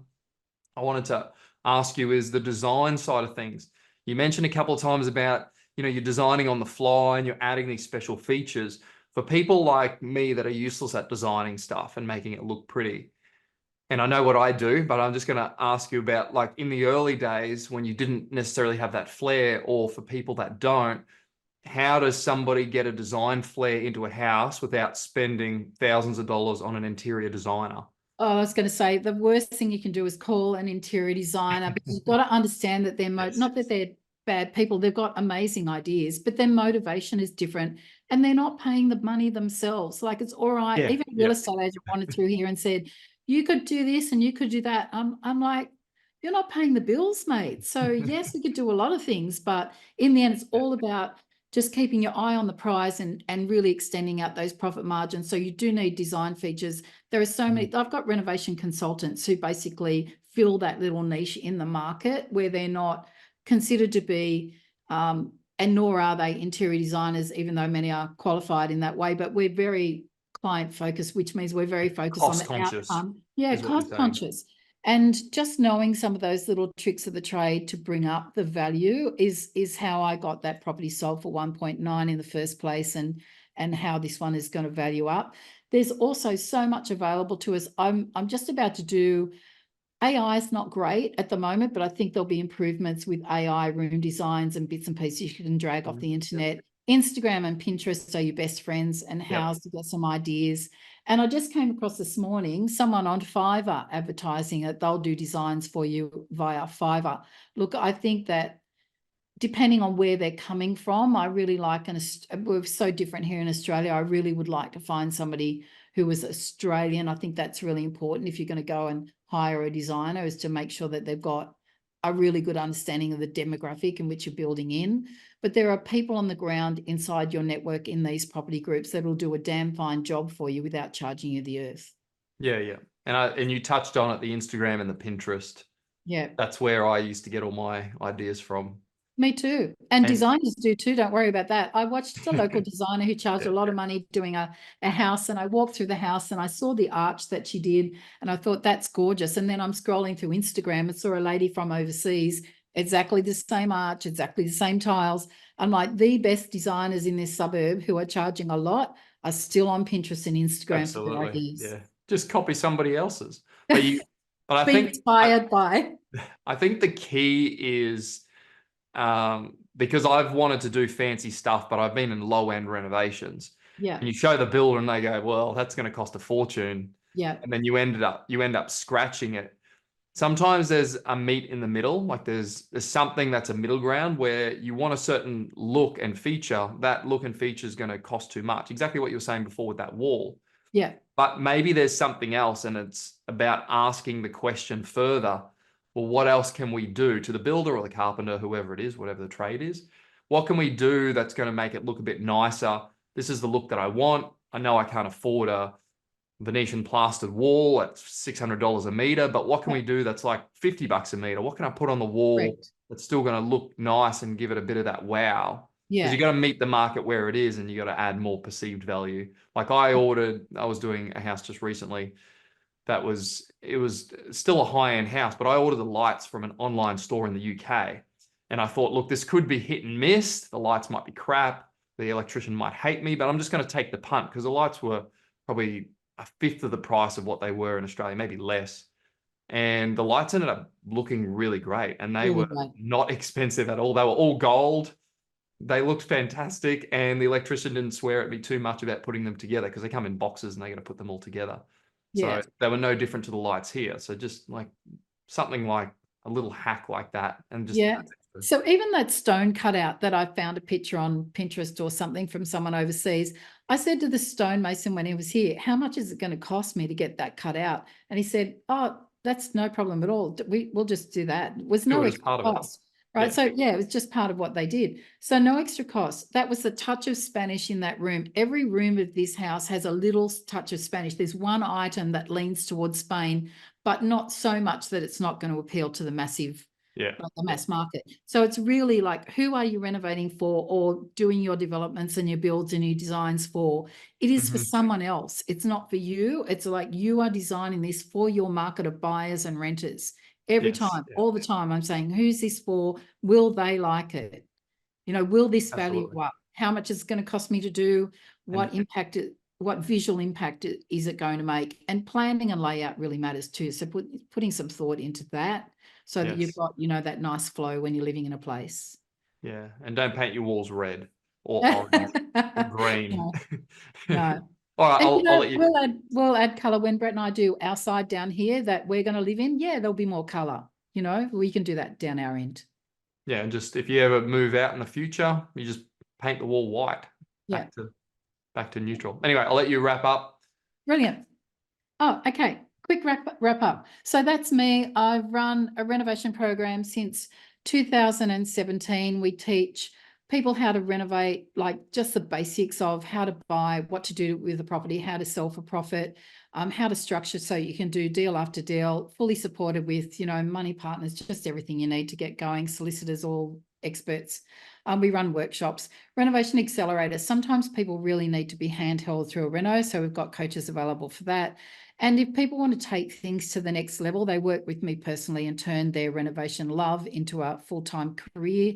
I wanted to ask you is the design side of things. You mentioned a couple of times about, you're designing on the fly and you're adding these special features. For people like me that are useless at designing stuff and making it look pretty, and I know what I do, but I'm just going to ask you about, like, in the early days when you didn't necessarily have that flair, or for people that don't, how does somebody get a design flair into a house without spending thousands of dollars on an interior designer? Oh, I was going to say the worst thing you can do is call an interior designer, because you've got to understand that they're Yes. not that they're bad people. They've got amazing ideas, but their motivation is different, and they're not paying the money themselves. Like, it's all right. Yeah, Even a real estate agent wandered through here and said, "You could do this and you could do that." I'm like, "You're not paying the bills, mate." So yes, we could do a lot of things, but in the end, it's all about just keeping your eye on the prize and really extending out those profit margins. So you do need design features. There are so many. I've got renovation consultants who basically fill that little niche in the market where they're not considered to be, and nor are they interior designers, even though many are qualified in that way. But we're very client focused, which means we're very focused on the cost-conscious outcome. Yeah, is what you're cost saying. conscious. And just knowing some of those little tricks of the trade to bring up the value is how I got that property sold for 1.9 in the first place, and how this one is going to value up. There's also so much available to us. I'm just about to do, AI is not great at the moment, but I think there'll be improvements with AI room designs and bits and pieces you can drag off the internet. Instagram and Pinterest are your best friends, and House to get some ideas. And I just came across this morning someone on Fiverr advertising it. They'll do designs for you via Fiverr. Look, I think that depending on where they're coming from, I really like, we're so different here in Australia. I really would like to find somebody who is Australian. I think that's really important if you're going to go and hire a designer, is to make sure that they've got a really good understanding of the demographic in which you're building in. But there are people on the ground inside your network in these property groups that will do a damn fine job for you without charging you the earth. Yeah. And you touched on it, the Instagram and the Pinterest. Yeah. That's where I used to get all my ideas from. Me too. And designers do too. Don't worry about that. I watched a local designer who charged a lot of money doing a house, and I walked through the house and I saw the arch that she did, and I thought, that's gorgeous. And then I'm scrolling through Instagram and saw a lady from overseas, exactly the same arch, exactly the same tiles. I'm like, the best designers in this suburb who are charging a lot are still on Pinterest and Instagram for their Absolutely. ideas. Yeah. Just copy somebody else's. But I Be think inspired by. I think the key is, because I've wanted to do fancy stuff, but I've been in low end renovations. Yeah. And you show the builder and they go, well, that's going to cost a fortune. Yeah. And then you end up scratching it. Sometimes there's a meet in the middle, like there's something that's a middle ground where you want a certain look and feature. That look and feature is going to cost too much. Exactly what you were saying before with that wall. Yeah. But maybe there's something else, and it's about asking the question further. Well, what else can we do to the builder or the carpenter, whoever it is, whatever the trade is? what can we do that's going to make it look a bit nicer? This is the look that I want. I know I can't afford a Venetian plastered wall at $600 a meter, but what can we do that's like $50 a meter? What can I put on the wall Correct. that's still going to look nice and give it a bit of that wow? Because you Yeah. got to meet the market where it is, and you got to add more perceived value. Like I was doing a house just recently it was still a high-end house, but I ordered the lights from an online store in the UK. And I thought, look, this could be hit and miss. The lights might be crap. The electrician might hate me, but I'm just going to take the punt because the lights were probably a fifth of the price of what they were in Australia, maybe less. And the lights ended up looking really great, and they Really were great. not expensive at all. They were all gold. They looked fantastic, and the electrician didn't swear at me too much about putting them together because they come in boxes and they got to put them all together. So Yeah. they were no different to the lights here. So just like something like a little hack like that, and just Yeah. So even that stone cutout that I found a picture on Pinterest or something from someone overseas, I said to the stonemason when he was here, how much is it going to cost me to get that cut out? And he said, oh, that's no problem at all. We'll just do that. It was do no it as extra part of it. cost. Right. Yeah. So yeah, it was just part of what they did. So no extra cost. That was the touch of Spanish in that room. Every room of this house has a little touch of Spanish. There's one item that leans towards Spain, but not so much that it's not going to appeal to the massive, Yeah. like the mass market. So it's really like, who are you renovating for or doing your developments and your builds and your designs for? It is for someone else. It's not for you. It's like you are designing this for your market of buyers and renters. Every Yes. time, Yeah. all the time, I'm saying, who's this for? Will they like it? Will this value Absolutely. up? How much is it going to cost me to do? What And impact what visual impact is it going to make? And planning and layout really matters too. So putting some thought into that so that you've yes. got, that nice flow when you're living in a place. Yeah. And don't paint your walls red or orange or green. No, no. All right. And I'll let you. we'll add color when Brett and I do our side down here that we're going to live in. Yeah, there'll be more color. We can do that down our end. Yeah. And just if you ever move out in the future, you just paint the wall white Yeah, back to neutral. Anyway, I'll let you wrap up. brilliant. Oh, okay. Quick wrap up. So that's me. I've run a renovation program since 2017. We teach people how to renovate, like just the basics of how to buy, what to do with the property, how to sell for profit, how to structure so you can do deal after deal, fully supported with, money partners, just everything you need to get going, solicitors, all experts. We run workshops. Renovation Accelerator. Sometimes people really need to be handheld through a reno, so we've got coaches available for that. And if people want to take things to the next level, they work with me personally and turn their renovation love into a full-time career.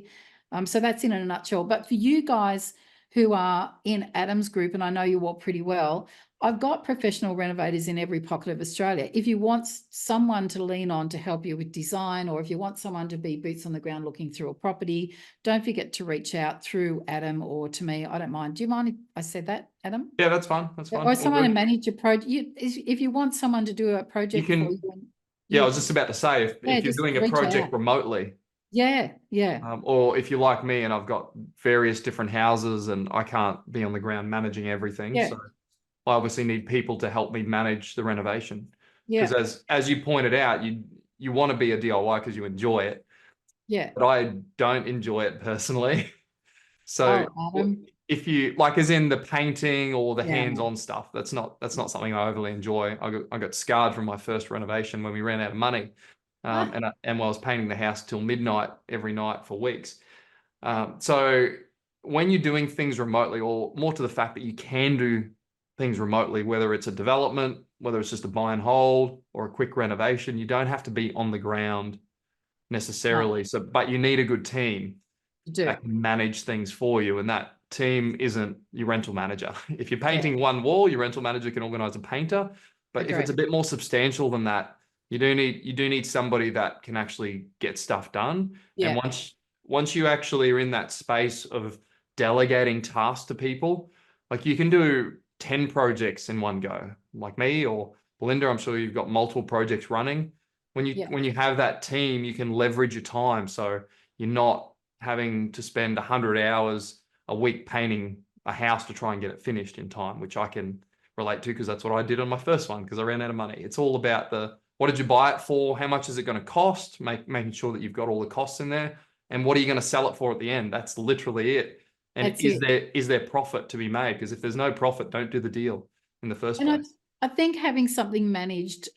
So that's in a nutshell. But for you guys who are in Adam's group, and I know you all pretty well, I've got professional renovators in every pocket of Australia. If you want someone to lean on to help you with design, or if you want someone to be boots on the ground looking through a property, don't forget to reach out through Adam or to me. I don't mind. Do you mind if I said that, Adam? Yeah, that's fine. That's fine. Or All someone to good. manage your project. If you want someone to do a You project for can. you, Yeah, I was just about to say if you're just doing a reach project out. remotely, Yeah, yeah, or if you're like me and I've got various different houses and I can't be on the ground managing everything, yeah, so I obviously need people to help me manage the renovation. Because yeah, as you pointed out, you want to be a DIY because you enjoy it, yeah. but I don't enjoy it personally. So Oh, Adam. if you like, as in the painting or the Yeah. hands-on stuff, that's not something I overly enjoy. I got scarred from my first renovation when we ran out of money, Ah, and while I was painting the house till midnight every night for weeks. So when you're doing things remotely, or more to the fact that you can do things remotely, whether it's a development, whether it's just a buy and hold or a quick renovation, you don't have to be on the ground no, necessarily. So, but you need a good team you do. that can manage things for you. And that team isn't your rental manager. If you're Yeah, painting one wall, your rental manager can organize a painter. But if it's agree. a bit more substantial than that, you do need somebody that can actually get stuff done. And Yeah, once you actually are in that space of delegating tasks to people, like you can do 10 projects in one go, like me or Belinda. I'm sure you've got multiple projects running. yeah, When you have that team, you can leverage your time. So you're not having to spend 100 hours a week painting a house to try and get it finished in time, which I can relate to because that's what I did on my first one because I ran out of money. It's all about what did you buy it for? How much is it going to cost? Making sure that you've got all the costs in there. and what are you going to sell it for at the end? That's literally it. And That's it. is there profit to be made? Because if there's no profit, don't do the deal in the first And place. I think having something managed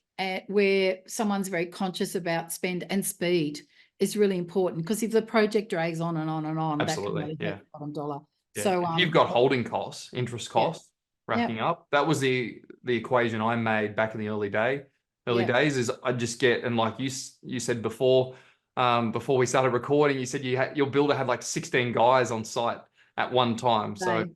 where someone's very conscious about spend and speed is really important, because if the project drags on and on and on, that can Absolutely, really yeah. hurt the bottom dollar. Yeah. So If you've got holding costs, interest yeah. costs racking up, that was the equation I made back in the early days is I just get, and like you said before, before we started recording, you said your builder had like 16 guys on site at one time. So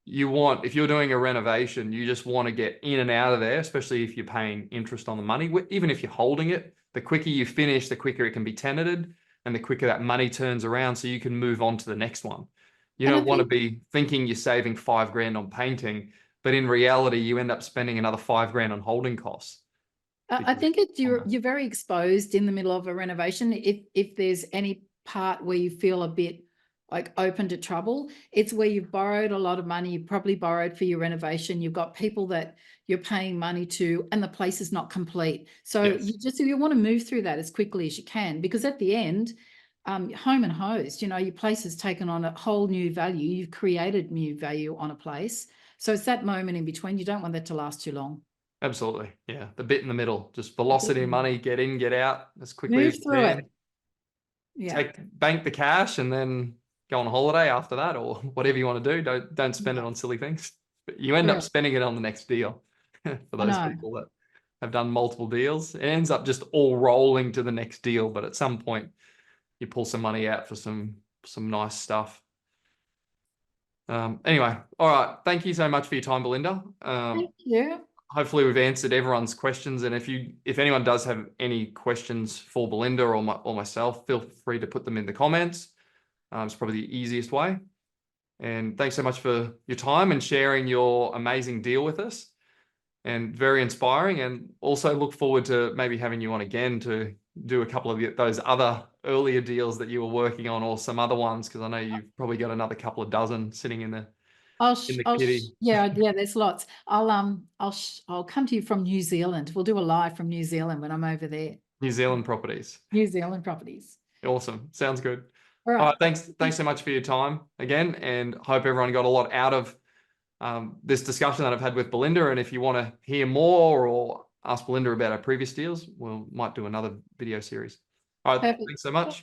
if you're doing a renovation, you just want to get in and out of there, especially if you're paying interest on the money. Even if you're holding it, the quicker you finish, the quicker it can be tenanted, and the quicker that money turns around so you can move on to the next one. You And I don't want to think be thinking you're saving $5,000 on painting, but in reality, you end up spending another $5,000 on holding costs. I think you're very exposed in the middle of a renovation. If there's any part where you feel a bit like open to trouble, it's where you've borrowed a lot of money. You probably borrowed for your renovation. You've got people that you're paying money to, and the place is not complete. So Yes. you want to move through that as quickly as you can, because at the end, home and hosed, your place has taken on a whole new value. You've created new value on a place. So it's that moment in between. You don't want that to last too long. Absolutely. Yeah. The bit in the middle, just velocity money, get in, get out as quickly Move as you through can. it. Yeah. Bank the cash and then go on holiday after that, or whatever you want to do. Don't spend it on silly things. But you end up spending it on the next deal. For those people that have done multiple deals, it ends up just all rolling to the next deal. But at some point, you pull some money out for some nice stuff. Anyway, all right. Thank you so much for your time, Belinda. Thank you. Hopefully we've answered everyone's questions. And if anyone does have any questions for Belinda or myself, feel free to put them in the comments. It's probably the easiest way. And thanks so much for your time and sharing your amazing deal with us. And very inspiring. And also look forward to maybe having you on again to do a couple of those other earlier deals that you were working on, or some other ones, because I know you've probably got another couple of dozen sitting in the kitty. Yeah, there's lots. I'll come to you from New Zealand. We'll do a live from New Zealand when I'm over there. New Zealand properties. New Zealand properties. Awesome. Sounds good. All All right. right. Thanks so much for your time again, and hope everyone got a lot out of this discussion that I've had with Belinda. And if you want to hear more or ask Belinda about our previous deals, we might do another video series. All right. Perfect. Thanks so much.